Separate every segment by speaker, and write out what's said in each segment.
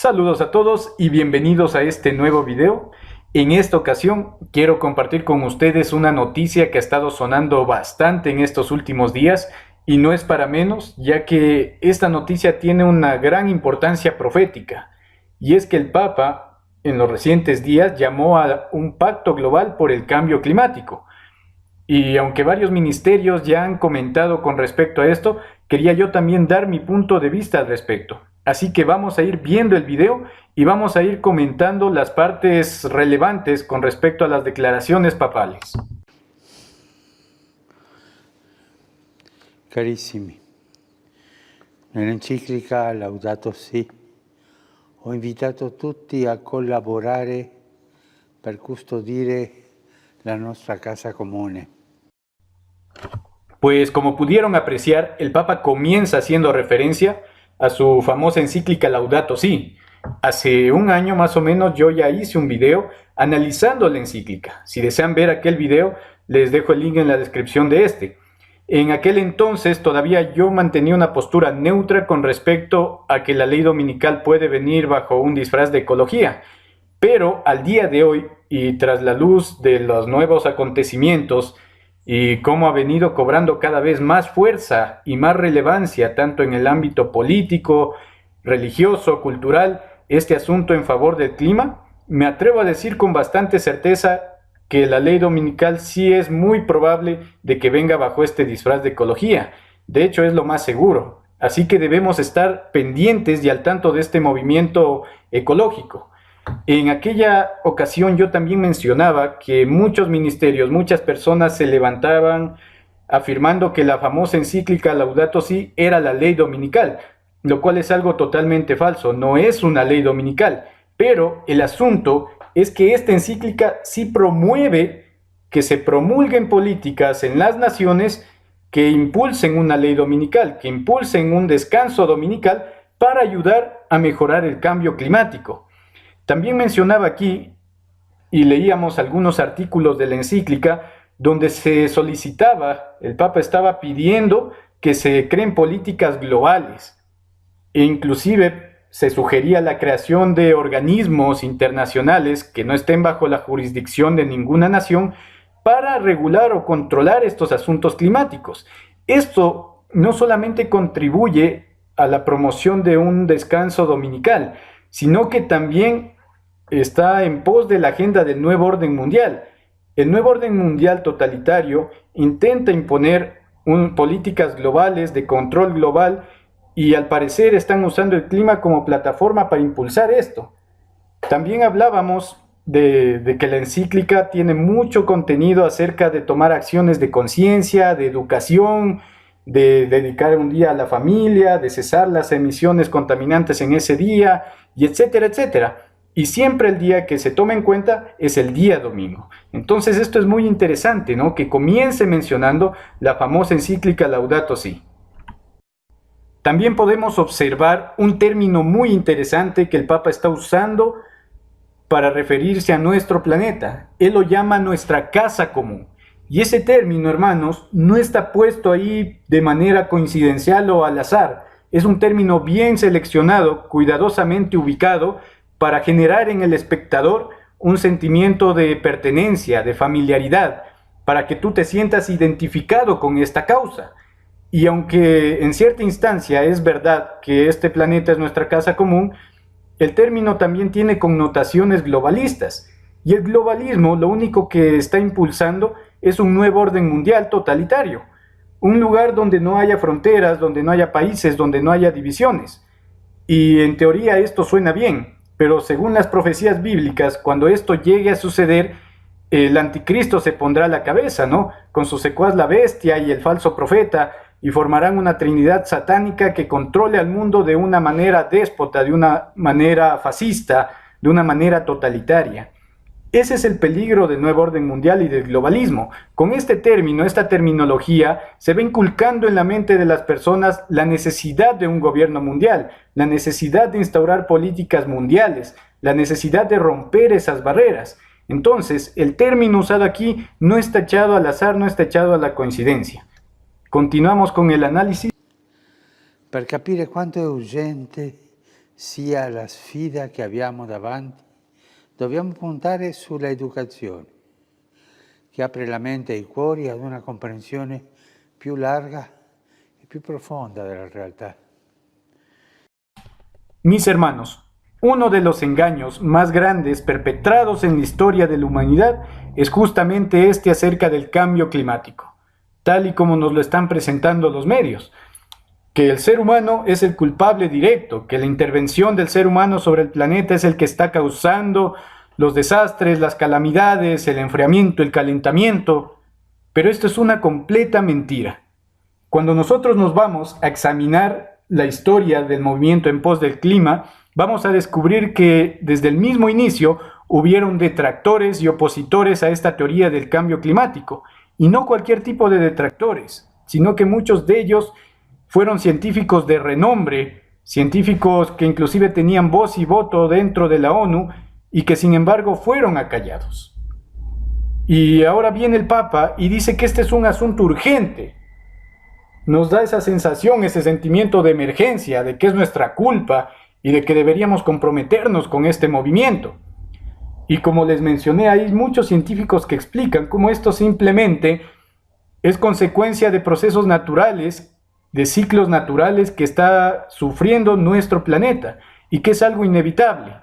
Speaker 1: Saludos a todos y bienvenidos a este nuevo video. En esta ocasión quiero compartir con ustedes una noticia que ha estado sonando bastante en estos últimos días y no es para menos, ya que esta noticia tiene una gran importancia profética, y es que el Papa en los recientes días llamó a un pacto global por el cambio climático. Y aunque varios ministerios ya han comentado con respecto a esto, quería yo también dar mi punto de vista al respecto. Así que vamos a ir viendo el video y vamos a ir comentando las partes relevantes con respecto a las declaraciones papales.
Speaker 2: Carissimi, nell'enciclica Laudato Si ho invitato tutti a collaborare per custodire la nostra casa comune.
Speaker 1: Pues como pudieron apreciar, el Papa comienza haciendo referencia a su famosa encíclica Laudato Si. Hace un año más o menos yo ya hice un video analizando la encíclica. Si desean ver aquel video, les dejo el link en la descripción de este. En aquel entonces todavía yo mantenía una postura neutra con respecto a que la ley dominical puede venir bajo un disfraz de ecología. Pero al día de hoy, y tras la luz de los nuevos acontecimientos y cómo ha venido cobrando cada vez más fuerza y más relevancia tanto en el ámbito político, religioso, cultural, este asunto en favor del clima, me atrevo a decir con bastante certeza que la ley dominical sí es muy probable de que venga bajo este disfraz de ecología. De hecho, es lo más seguro. Así que debemos estar pendientes y al tanto de este movimiento ecológico. En aquella ocasión yo también mencionaba que muchos ministerios, muchas personas se levantaban afirmando que la famosa encíclica Laudato Si era la ley dominical, lo cual es algo totalmente falso, no es una ley dominical, pero el asunto es que esta encíclica sí promueve que se promulguen políticas en las naciones que impulsen una ley dominical, que impulsen un descanso dominical para ayudar a mejorar el cambio climático. También mencionaba aquí, y leíamos algunos artículos de la encíclica, donde se solicitaba, el Papa estaba pidiendo que se creen políticas globales, e inclusive se sugería la creación de organismos internacionales que no estén bajo la jurisdicción de ninguna nación para regular o controlar estos asuntos climáticos. Esto no solamente contribuye a la promoción de un descanso dominical, sino que también está en pos de la agenda del nuevo orden mundial. El nuevo orden mundial totalitario intenta imponer políticas globales de control global y al parecer están usando el clima como plataforma para impulsar esto. También hablábamos de que la encíclica tiene mucho contenido acerca de tomar acciones de conciencia, de educación, de dedicar un día a la familia, de cesar las emisiones contaminantes en ese día, y etcétera, etcétera. Y siempre el día que se toma en cuenta es el día domingo. Entonces esto es muy interesante, ¿no? Que comience mencionando la famosa encíclica Laudato Si. También podemos observar un término muy interesante que el Papa está usando para referirse a nuestro planeta. Él lo llama nuestra casa común. Y ese término, hermanos, no está puesto ahí de manera coincidencial o al azar. Es un término bien seleccionado, cuidadosamente ubicado, para generar en el espectador un sentimiento de pertenencia, de familiaridad, para que tú te sientas identificado con esta causa. Y aunque en cierta instancia es verdad que este planeta es nuestra casa común, el término también tiene connotaciones globalistas. Y el globalismo lo único que está impulsando es un nuevo orden mundial totalitario. Un lugar donde no haya fronteras, donde no haya países, donde no haya divisiones. Y en teoría esto suena bien, pero según las profecías bíblicas, cuando esto llegue a suceder, el anticristo se pondrá a la cabeza, ¿no? Con su secuaz la bestia y el falso profeta, y formarán una trinidad satánica que controle al mundo de una manera déspota, de una manera fascista, de una manera totalitaria. Ese es el peligro del nuevo orden mundial y del globalismo. Con este término, esta terminología, se va inculcando en la mente de las personas la necesidad de un gobierno mundial, la necesidad de instaurar políticas mundiales, la necesidad de romper esas barreras. Entonces, el término usado aquí no está echado al azar, no está echado a la coincidencia. Continuamos con el análisis.
Speaker 2: Per capire quanto è urgente sia la sfida che abbiamo davanti, dobbiamo puntare sulla educazione, che apre la mente e i cuori ad una comprensione più larga e più profonda della realtà.
Speaker 1: Mis hermanos, uno de los engaños más grandes perpetrados en la historia de la humanidad es justamente este acerca del cambio climático, tal y como nos lo están presentando los medios, que el ser humano es el culpable directo, que la intervención del ser humano sobre el planeta es el que está causando los desastres, las calamidades, el enfriamiento, el calentamiento, pero esto es una completa mentira. Cuando nosotros nos vamos a examinar la historia del movimiento en pos del clima, vamos a descubrir que desde el mismo inicio hubieron detractores y opositores a esta teoría del cambio climático, y no cualquier tipo de detractores, sino que muchos de ellos fueron científicos de renombre, científicos que inclusive tenían voz y voto dentro de la ONU y que sin embargo fueron acallados. Y ahora viene el Papa y dice que este es un asunto urgente. Nos da esa sensación, ese sentimiento de emergencia, de que es nuestra culpa y de que deberíamos comprometernos con este movimiento. Y como les mencioné, hay muchos científicos que explican cómo esto simplemente es consecuencia de procesos naturales, de ciclos naturales que está sufriendo nuestro planeta y que es algo inevitable.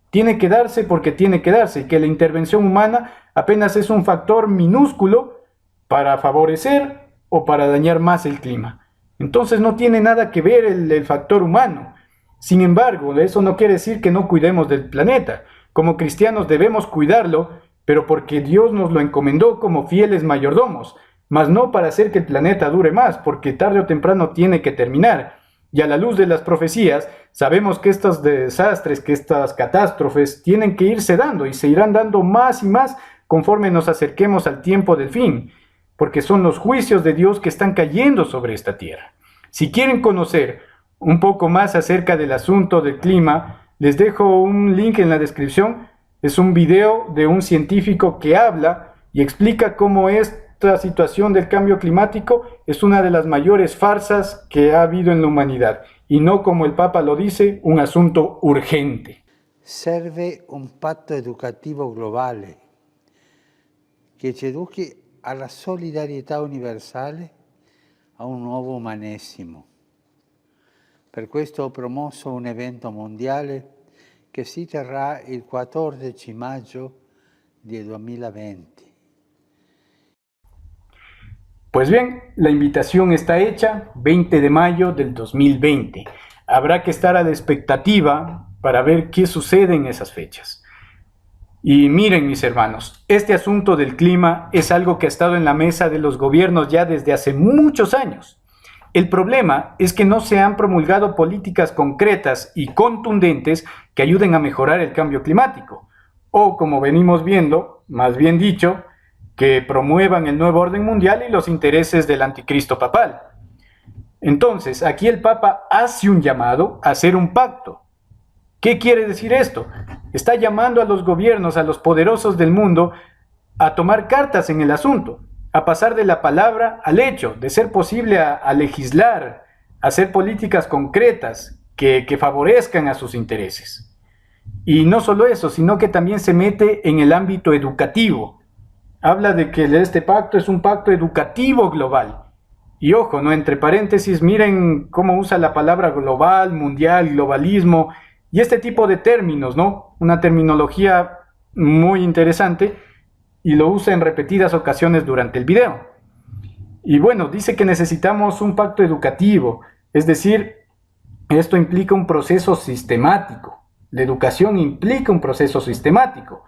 Speaker 1: Tiene que darse porque tiene que darse y que la intervención humana apenas es un factor minúsculo para favorecer o para dañar más el clima. Entonces no tiene nada que ver el factor humano. Sin embargo, eso no quiere decir que no cuidemos del planeta. Como cristianos debemos cuidarlo, pero porque Dios nos lo encomendó como fieles mayordomos, mas no para hacer que el planeta dure más, porque tarde o temprano tiene que terminar. Y a la luz de las profecías, sabemos que estos desastres, que estas catástrofes tienen que irse dando y se irán dando más y más conforme nos acerquemos al tiempo del fin, porque son los juicios de Dios que están cayendo sobre esta tierra. Si quieren conocer un poco más acerca del asunto del clima, les dejo un link en la descripción. Es un video de un científico que habla y explica cómo esta situación del cambio climático es una de las mayores farsas que ha habido en la humanidad y no, como el Papa lo dice, un asunto urgente.
Speaker 2: Serve un patto educativo globale che ci educhi alla solidarietà universale, a un nuovo umanesimo. Per questo ho promosso un evento mondiale che si terrà il 14 maggio del 2020.
Speaker 1: Pues bien, la invitación está hecha, 20 de mayo del 2020. Habrá que estar a la expectativa para ver qué sucede en esas fechas. Y miren, mis hermanos, este asunto del clima es algo que ha estado en la mesa de los gobiernos ya desde hace muchos años. El problema es que no se han promulgado políticas concretas y contundentes que ayuden a mejorar el cambio climático, o como venimos viendo, más bien dicho, que promuevan el nuevo orden mundial y los intereses del anticristo papal. Entonces, aquí el Papa hace un llamado a hacer un pacto. ¿Qué quiere decir esto? Está llamando a los gobiernos, a los poderosos del mundo, a tomar cartas en el asunto, a pasar de la palabra al hecho, de ser posible a legislar, a hacer políticas concretas que favorezcan a sus intereses. Y no solo eso, sino que también se mete en el ámbito educativo. Habla de que este pacto es un pacto educativo global. Y ojo, ¿no? Entre paréntesis, miren cómo usa la palabra global, mundial, globalismo y este tipo de términos, ¿no? Una terminología muy interesante y lo usa en repetidas ocasiones durante el video. Y bueno, dice que necesitamos un pacto educativo, es decir, esto implica un proceso sistemático. La educación implica un proceso sistemático.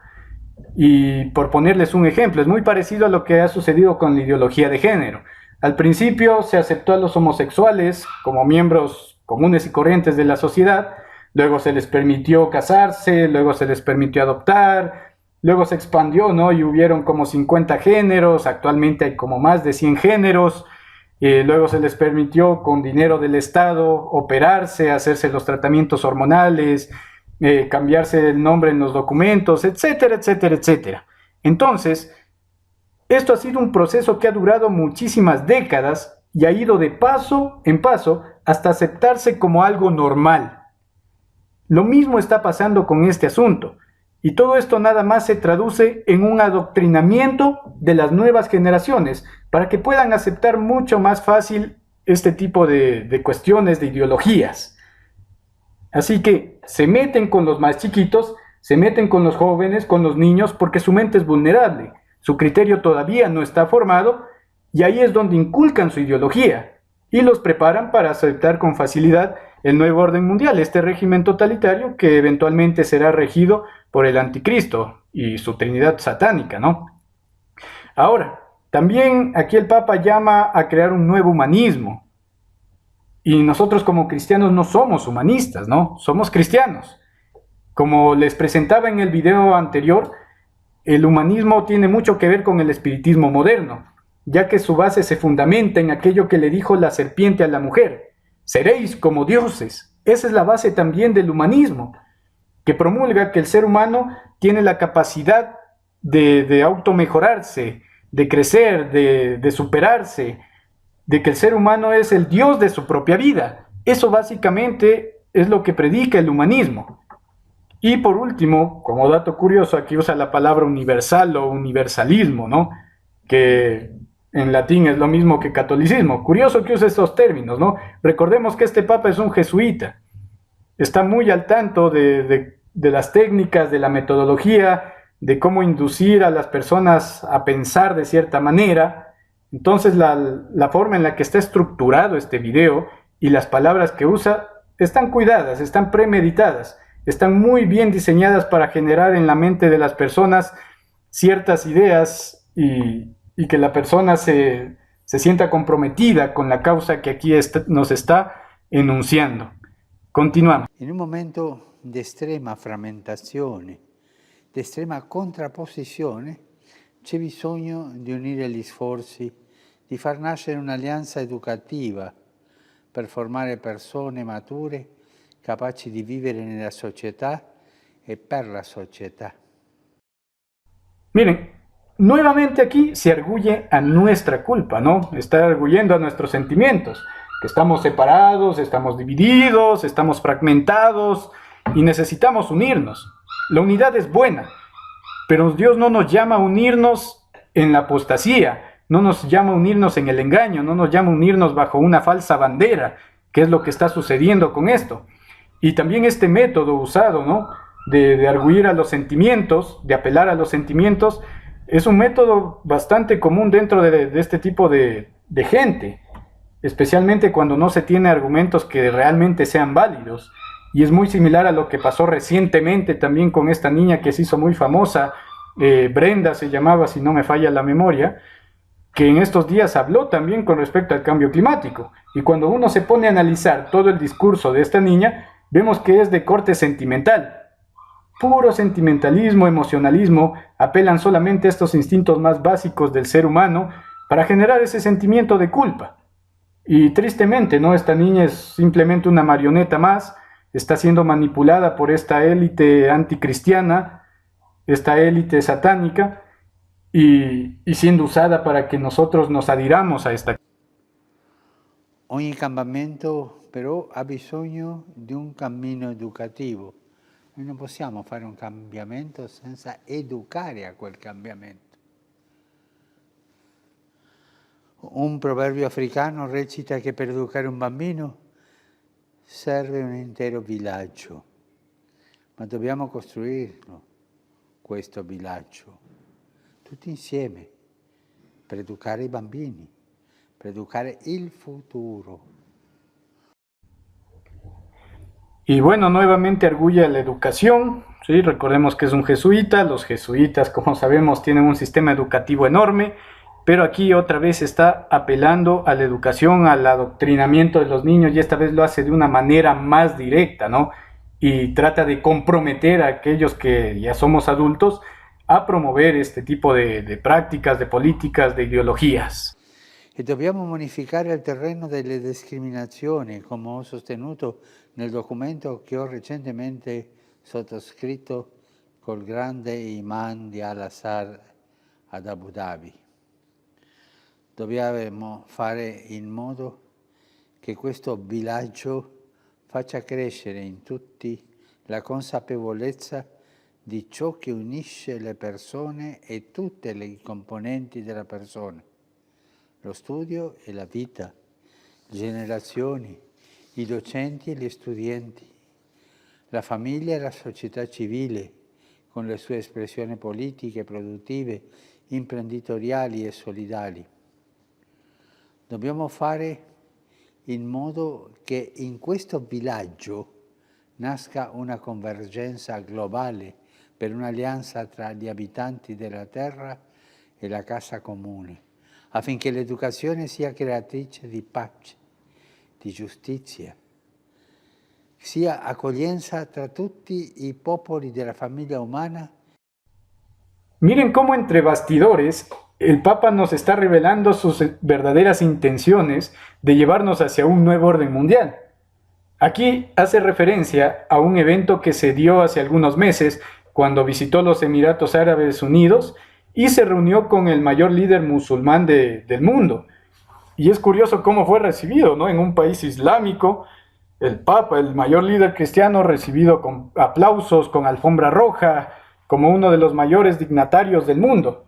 Speaker 1: Y por ponerles un ejemplo, es muy parecido a lo que ha sucedido con la ideología de género. Al principio se aceptó a los homosexuales como miembros comunes y corrientes de la sociedad, luego se les permitió casarse, luego se les permitió adoptar, luego se expandió, ¿no? Y hubieron como 50 géneros, actualmente hay como más de 100 géneros, luego se les permitió con dinero del Estado operarse, hacerse los tratamientos hormonales, cambiarse el nombre en los documentos, etcétera, etcétera, etcétera. Entonces, esto ha sido un proceso que ha durado muchísimas décadas y ha ido de paso en paso hasta aceptarse como algo normal. Lo mismo está pasando con este asunto. Y todo esto nada más se traduce en un adoctrinamiento de las nuevas generaciones para que puedan aceptar mucho más fácil este tipo de cuestiones, de ideologías. Así que se meten con los más chiquitos, se meten con los jóvenes, con los niños, porque su mente es vulnerable, su criterio todavía no está formado, y ahí es donde inculcan su ideología y los preparan para aceptar con facilidad el nuevo orden mundial, este régimen totalitario que eventualmente será regido por el anticristo y su trinidad satánica, ¿no? Ahora, también aquí el Papa llama a crear un nuevo humanismo, y nosotros como cristianos no somos humanistas, ¿no? Somos cristianos. Como les presentaba en el video anterior, el humanismo tiene mucho que ver con el espiritismo moderno, ya que su base se fundamenta en aquello que le dijo la serpiente a la mujer: seréis como dioses. Esa es la base también del humanismo, que promulga que el ser humano tiene la capacidad de automejorarse, de crecer, de superarse, de que el ser humano es el Dios de su propia vida. Eso básicamente es lo que predica el humanismo. Y por último, como dato curioso, aquí usa la palabra universal o universalismo, ¿no? Que en latín es lo mismo que catolicismo. Curioso que use estos términos, ¿no? Recordemos que este papa es un jesuita. Está muy al tanto de las técnicas, de la metodología, de cómo inducir a las personas a pensar de cierta manera. Entonces la forma en la que está estructurado este video y las palabras que usa están cuidadas, están premeditadas, están muy bien diseñadas para generar en la mente de las personas ciertas ideas y que la persona se sienta comprometida con la causa que aquí nos está enunciando. Continuamos.
Speaker 2: In un momento di estrema frammentazione, di estrema contrapposizione, c'è bisogno di unire gli sforzi, di far nascere un'alleanza educativa per formare persone mature capaci di vivere nella società e per la società.
Speaker 1: Miren, nuevamente aquí se arguye a nuestra culpa, ¿no? Está arguyendo a nuestros sentimientos, que estamos separados, estamos divididos, estamos fragmentados y necesitamos unirnos. La unidad es buena, pero Dios no nos llama a unirnos en la apostasía, no nos llama a unirnos en el engaño, no nos llama a unirnos bajo una falsa bandera, que es lo que está sucediendo con esto. Y también este método usado, ¿no? De arguir a los sentimientos, de apelar a los sentimientos, es un método bastante común dentro de este tipo de gente, especialmente cuando no se tiene argumentos que realmente sean válidos. Y es muy similar a lo que pasó recientemente también con esta niña que se hizo muy famosa, Brenda se llamaba, si no me falla la memoria, que en estos días habló también con respecto al cambio climático. Y cuando uno se pone a analizar todo el discurso de esta niña, vemos que es de corte sentimental. Puro sentimentalismo, emocionalismo, apelan solamente a estos instintos más básicos del ser humano para generar ese sentimiento de culpa. Y tristemente, ¿no? Esta niña es simplemente una marioneta más, está siendo manipulada por esta élite anticristiana, esta élite satánica, y siendo usada para que nosotros nos adhiramos a esta.
Speaker 2: Ogni cambiamento però ha bisogno di un cammino educativo. Noi non possiamo fare un cambiamento senza educare a quel cambiamento. Un proverbio africano recita che per educare un bambino serve un intero villaggio, ma dobbiamo costruirlo, questo villaggio, tutti insieme, per educare i bambini, per educare il futuro.
Speaker 1: Y bueno, nuevamente arguye a la educación, ¿sí? Recordemos que es un jesuita, los jesuitas, como sabemos, tienen un sistema educativo enorme, pero aquí otra vez está apelando a la educación, al adoctrinamiento de los niños, y esta vez lo hace de una manera más directa, ¿no? Y trata de comprometer a aquellos que ya somos adultos a promover este tipo de prácticas, de políticas, de ideologías.
Speaker 2: E dobbiamo bonificare il terreno delle discriminazioni, come ho sostenuto nel documento che ho recentemente sottoscritto col grande imam di Al-Azhar ad Abu Dhabi. Dobbiamo fare in modo che questo villaggio faccia crescere in tutti la consapevolezza di ciò che unisce le persone e tutte le componenti della persona, lo studio e la vita, le generazioni, i docenti e gli studenti, la famiglia e la società civile, con le sue espressioni politiche, produttive, imprenditoriali e solidali. Dobbiamo fare in modo che in questo villaggio nasca una convergenza globale per un'alleanza tra gli abitanti della terra e la casa comune, affinché l'educazione sia creatrice di pace, di giustizia, sia accoglienza tra tutti i popoli della famiglia umana.
Speaker 1: Miren cómo entre bastidores el Papa nos está revelando sus verdaderas intenciones de llevarnos hacia un nuevo orden mundial. Aquí hace referencia a un evento que se dio hace algunos meses cuando visitó los Emiratos Árabes Unidos y se reunió con el mayor líder musulmán del mundo. Y es curioso cómo fue recibido, ¿no? En un país islámico, el Papa, el mayor líder cristiano, recibido con aplausos, con alfombra roja, como uno de los mayores dignatarios del mundo.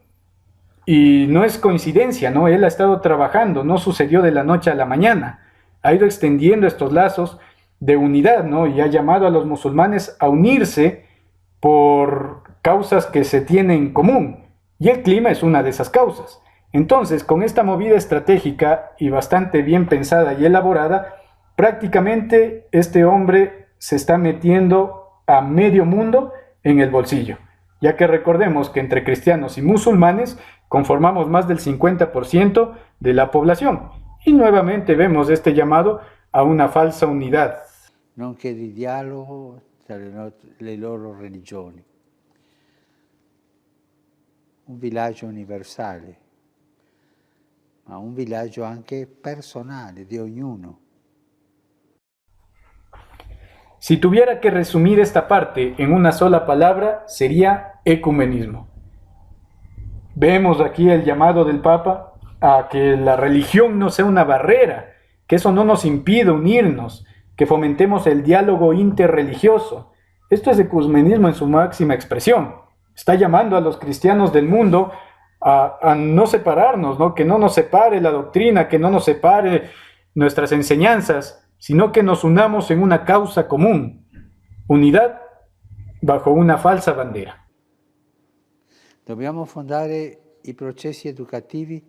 Speaker 1: Y no es coincidencia, ¿no? Él ha estado trabajando, no sucedió de la noche a la mañana. Ha ido extendiendo estos lazos de unidad, ¿no? Y ha llamado a los musulmanes a unirse por causas que se tienen en común. Y el clima es una de esas causas. Entonces, con esta movida estratégica y bastante bien pensada y elaborada, prácticamente este hombre se está metiendo a medio mundo en el bolsillo, ya que recordemos que entre cristianos y musulmanes conformamos más del 50% de la población. Y nuevamente vemos este llamado a una falsa unidad.
Speaker 2: Nonché di dialogo tra le loro religioni. Un villaggio universale, ma un villaggio anche personale di ognuno.
Speaker 1: Si tuviera que resumir esta parte en una sola palabra, sería ecumenismo. Vemos aquí el llamado del Papa a que la religión no sea una barrera, que eso no nos impida unirnos, que fomentemos el diálogo interreligioso. Esto es ecumenismo en su máxima expresión. Está llamando a los cristianos del mundo a no separarnos, ¿no? Que no nos separe la doctrina, que no nos separe nuestras enseñanzas, sino que nos unamos en una causa común, unidad bajo una falsa bandera.
Speaker 2: Dobbiamo fondare i processi educativi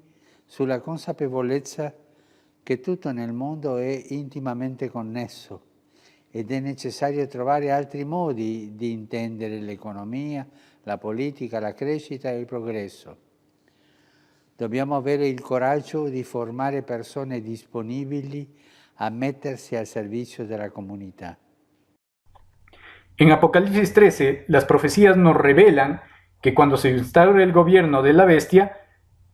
Speaker 2: sulla consapevolezza che tutto nel mondo è intimamente connesso ed è necessario trovare altri modi di intendere l'economia, la politica, la crescita e il progresso. Dobbiamo avere il coraggio di formare persone disponibili a metterse al servicio de la comunidad.
Speaker 1: En Apocalipsis 13, las profecías nos revelan que cuando se instaure el gobierno de la bestia,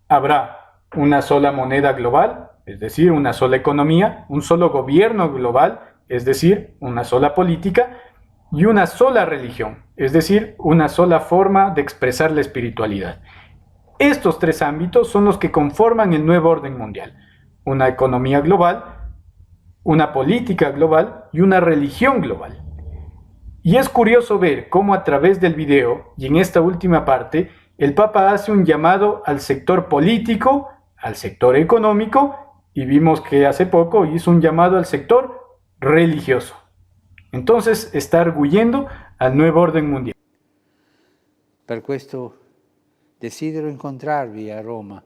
Speaker 1: habrá una sola moneda global, es decir, una sola economía, un solo gobierno global, es decir, una sola política, y una sola religión, es decir, una sola forma de expresar la espiritualidad. Estos tres ámbitos son los que conforman el nuevo orden mundial. Una economía global, una política global y una religión global. Y es curioso ver cómo a través del video, y en esta última parte, el Papa hace un llamado al sector político, al sector económico, y vimos que hace poco hizo un llamado al sector religioso. Entonces está arguyendo al nuevo orden mundial.
Speaker 2: Per questo desidero incontrarvi a Roma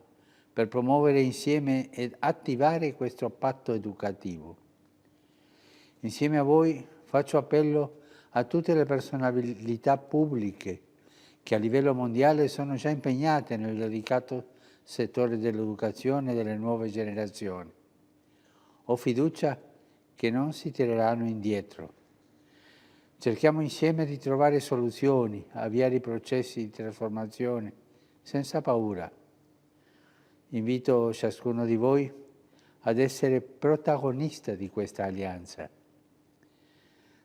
Speaker 2: per promuovere insieme ed attivare questo patto educativo. Insieme a voi faccio appello a tutte le personalità pubbliche che a livello mondiale sono già impegnate nel delicato settore dell'educazione delle nuove generazioni. Ho fiducia che non si tireranno indietro. Cerchiamo insieme di trovare soluzioni, avviare i processi di trasformazione senza paura. Invito ciascuno di voi ad essere protagonista di questa alleanza.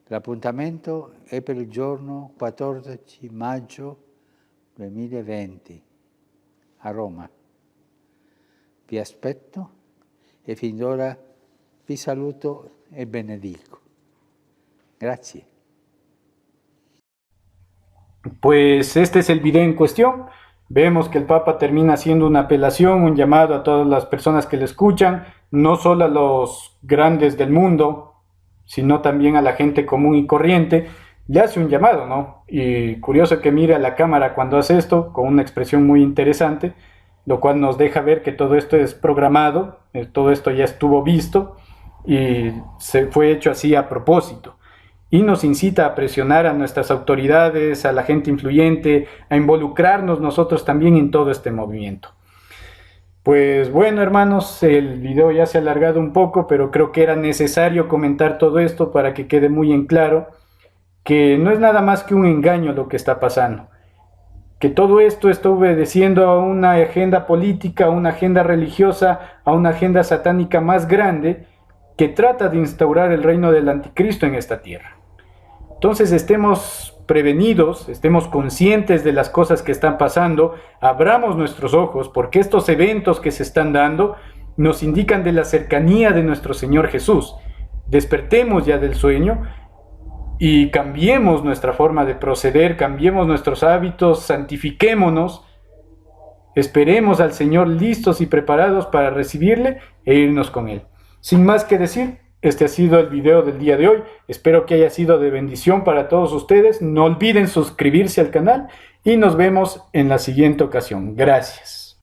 Speaker 2: L'appuntamento è per il giorno 14 maggio 2020 a Roma. Vi aspetto e fin d'ora vi saluto e benedico. Grazie.
Speaker 1: Pues este es el video en cuestión. Vemos que el Papa termina haciendo una apelación, un llamado a todas las personas que le escuchan, no solo a los grandes del mundo, sino también a la gente común y corriente. Le hace un llamado, ¿no? Y curioso que mire a la cámara cuando hace esto, con una expresión muy interesante, lo cual nos deja ver que todo esto es programado, todo esto ya estuvo visto y se fue hecho así a propósito. Y nos incita a presionar a nuestras autoridades, a la gente influyente, a involucrarnos nosotros también en todo este movimiento. Pues bueno, hermanos, el video ya se ha alargado un poco, pero creo que era necesario comentar todo esto para que quede muy en claro que no es nada más que un engaño lo que está pasando, que todo esto está obedeciendo a una agenda política, a una agenda religiosa, a una agenda satánica más grande que trata de instaurar el reino del anticristo en esta tierra. Entonces estemos prevenidos, estemos conscientes de las cosas que están pasando, abramos nuestros ojos porque estos eventos que se están dando nos indican de la cercanía de nuestro Señor Jesús. Despertemos ya del sueño y cambiemos nuestra forma de proceder, cambiemos nuestros hábitos, santifiquémonos, esperemos al Señor listos y preparados para recibirle e irnos con Él. Sin más que decir, este ha sido el video del día de hoy. Espero que haya sido de bendición para todos ustedes. No olviden suscribirse al canal y nos vemos en la siguiente ocasión. Gracias.